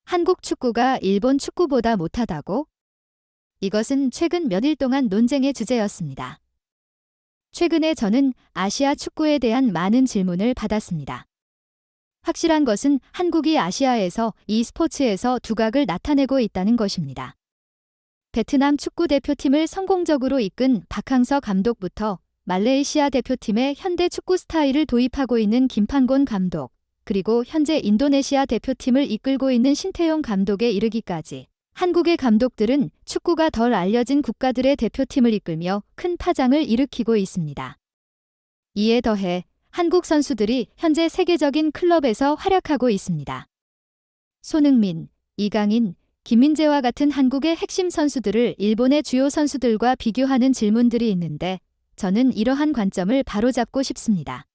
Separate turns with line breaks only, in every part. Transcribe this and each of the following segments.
한국 축구가 일본 축구보다 못하다고? 이것은 최근 몇 일 동안 논쟁의 주제였습니다. 최근에 저는 아시아 축구에 대한 많은 질문을 받았습니다. 확실한 것은 한국이 아시아에서 이 스포츠에서 두각을 나타내고 있다는 것입니다. 베트남 축구 대표팀을 성공적으로 이끈 박항서 감독부터 말레이시아 대표팀의 현대 축구 스타일을 도입하고 있는 김판곤 감독, 그리고 현재 인도네시아 대표팀을 이끌고 있는 신태용 감독에 이르기까지 한국의 감독들은 축구가 덜 알려진 국가들의 대표팀을 이끌며 큰 파장을 일으키고 있습니다. 이에 더해 한국 선수들이 현재 세계적인 클럽에서 활약하고 있습니다. 손흥민, 이강인, 김민재와 같은 한국의 핵심 선수들을 일본의 주요 선수들과 비교하는 질문들이 있는데 저는 이러한 관점을 바로잡고 싶습니다.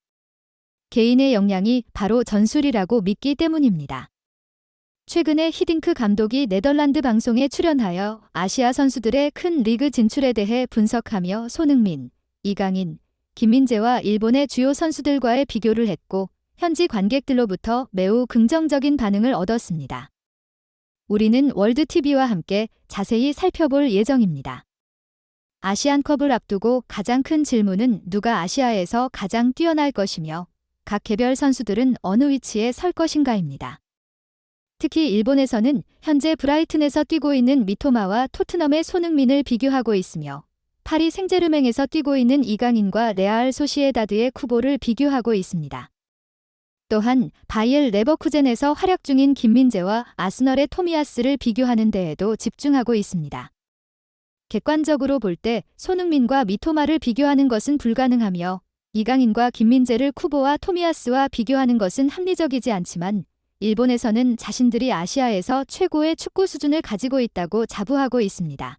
개인의 역량이 바로 전술이라고 믿기 때문입니다. 최근에 히딩크 감독이 네덜란드 방송에 출연하여 아시아 선수들의 큰 리그 진출에 대해 분석하며 손흥민, 이강인, 김민재와 일본의 주요 선수들과의 비교를 했고 현지 관객들로부터 매우 긍정적인 반응을 얻었습니다. 우리는 월드TV와 함께 자세히 살펴볼 예정입니다. 아시안컵을 앞두고 가장 큰 질문은 누가 아시아에서 가장 뛰어날 것이며 각 개별 선수들은 어느 위치에 설 것인가입니다. 특히 일본에서는 현재 브라이튼에서 뛰고 있는 미토마와 토트넘의 손흥민을 비교하고 있으며 파리 생제르맹에서 뛰고 있는 이강인과 레알 소시에다드의 쿠보를 비교하고 있습니다. 또한 바이엘 레버쿠젠에서 활약 중인 김민재와 아스널의 토미야스를 비교하는 데에도 집중하고 있습니다. 객관적으로 볼 때 손흥민과 미토마를 비교하는 것은 불가능하며 이강인과 김민재를 쿠보와 토미야스와 비교하는 것은 합리적이지 않지만 일본에서는 자신들이 아시아에서 최고의 축구 수준을 가지고 있다고 자부하고 있습니다.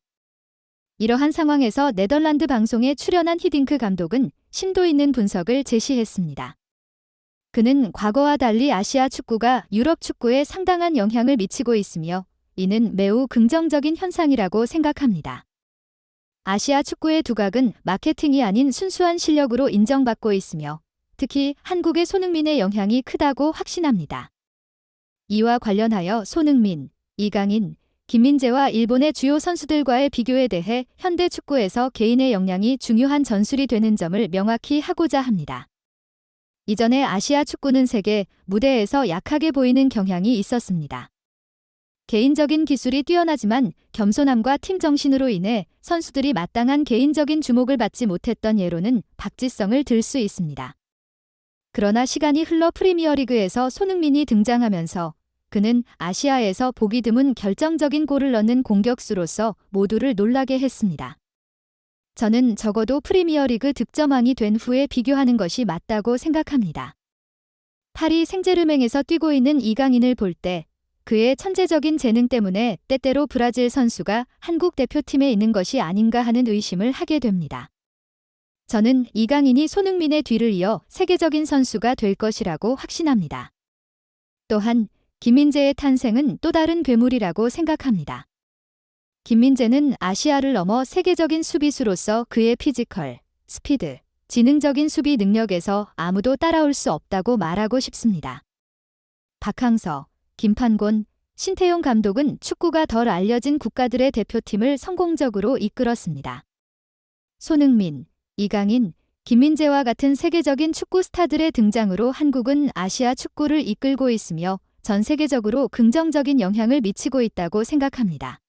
이러한 상황에서 네덜란드 방송에 출연한 히딩크 감독은 심도 있는 분석을 제시했습니다. 그는 과거와 달리 아시아 축구가 유럽 축구에 상당한 영향을 미치고 있으며 이는 매우 긍정적인 현상이라고 생각합니다. 아시아 축구의 두각은 마케팅이 아닌 순수한 실력으로 인정받고 있으며 특히 한국의 손흥민의 영향이 크다고 확신합니다. 이와 관련하여 손흥민, 이강인, 김민재와 일본의 주요 선수들과의 비교에 대해 현대 축구에서 개인의 역량이 중요한 전술이 되는 점을 명확히 하고자 합니다. 이전에 아시아 축구는 세계 무대에서 약하게 보이는 경향이 있었습니다. 개인적인 기술이 뛰어나지만 겸손함과 팀 정신으로 인해 선수들이 마땅한 개인적인 주목을 받지 못했던 예로는 박지성을 들 수 있습니다. 그러나 시간이 흘러 프리미어리그에서 손흥민이 등장하면서 그는 아시아에서 보기 드문 결정적인 골을 넣는 공격수로서 모두를 놀라게 했습니다. 저는 적어도 프리미어리그 득점왕이 된 후에 비교하는 것이 맞다고 생각합니다. 파리 생제르맹에서 뛰고 있는 이강인을 볼 때 그의 천재적인 재능 때문에 때때로 브라질 선수가 한국 대표팀에 있는 것이 아닌가 하는 의심을 하게 됩니다. 저는 이강인이 손흥민의 뒤를 이어 세계적인 선수가 될 것이라고 확신합니다. 또한 김민재의 탄생은 또 다른 괴물이라고 생각합니다. 김민재는 아시아를 넘어 세계적인 수비수로서 그의 피지컬, 스피드, 지능적인 수비 능력에서 아무도 따라올 수 없다고 말하고 싶습니다. 박항서, 김판곤, 신태용 감독은 축구가 덜 알려진 국가들의 대표팀을 성공적으로 이끌었습니다. 손흥민, 이강인, 김민재와 같은 세계적인 축구 스타들의 등장으로 한국은 아시아 축구를 이끌고 있으며 전 세계적으로 긍정적인 영향을 미치고 있다고 생각합니다.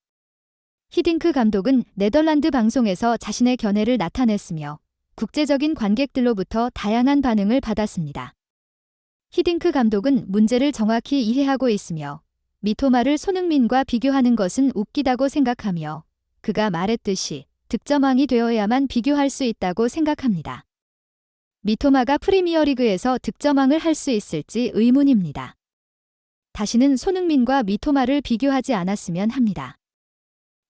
히딩크 감독은 네덜란드 방송에서 자신의 견해를 나타냈으며 국제적인 관객들로부터 다양한 반응을 받았습니다. 히딩크 감독은 문제를 정확히 이해하고 있으며 미토마를 손흥민과 비교하는 것은 웃기다고 생각하며 그가 말했듯이 득점왕이 되어야만 비교할 수 있다고 생각합니다. 미토마가 프리미어리그에서 득점왕을 할 수 있을지 의문입니다. 다시는 손흥민과 미토마를 비교하지 않았으면 합니다.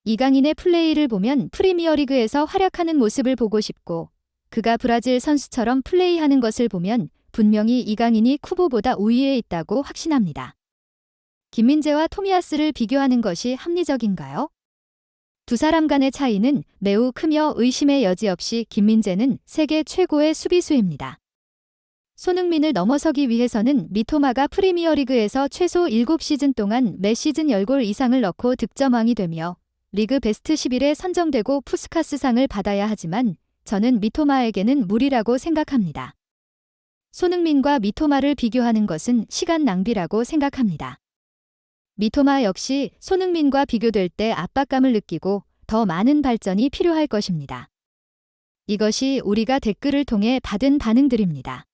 이강인의 플레이를 보면 프리미어리그에서 활약하는 모습을 보고 싶고 그가 브라질 선수처럼 플레이하는 것을 보면 분명히 이강인이 쿠보보다 우위에 있다고 확신합니다. 김민재와 토미야스를 비교하는 것이 합리적인가요? 두 사람 간의 차이는 매우 크며 의심의 여지 없이 김민재는 세계 최고의 수비수입니다. 손흥민을 넘어서기 위해서는 미토마가 프리미어리그에서 최소 7시즌 동안 매 시즌 10골 이상을 넣고 득점왕이 되며 리그 베스트 11에 선정되고 푸스카스상을 받아야 하지만 저는 미토마에게는 무리라고 생각합니다. 손흥민과 미토마를 비교하는 것은 시간 낭비라고 생각합니다. 미토마 역시 손흥민과 비교될 때 압박감을 느끼고 더 많은 발전이 필요할 것입니다. 이것이 우리가 댓글을 통해 받은 반응들입니다.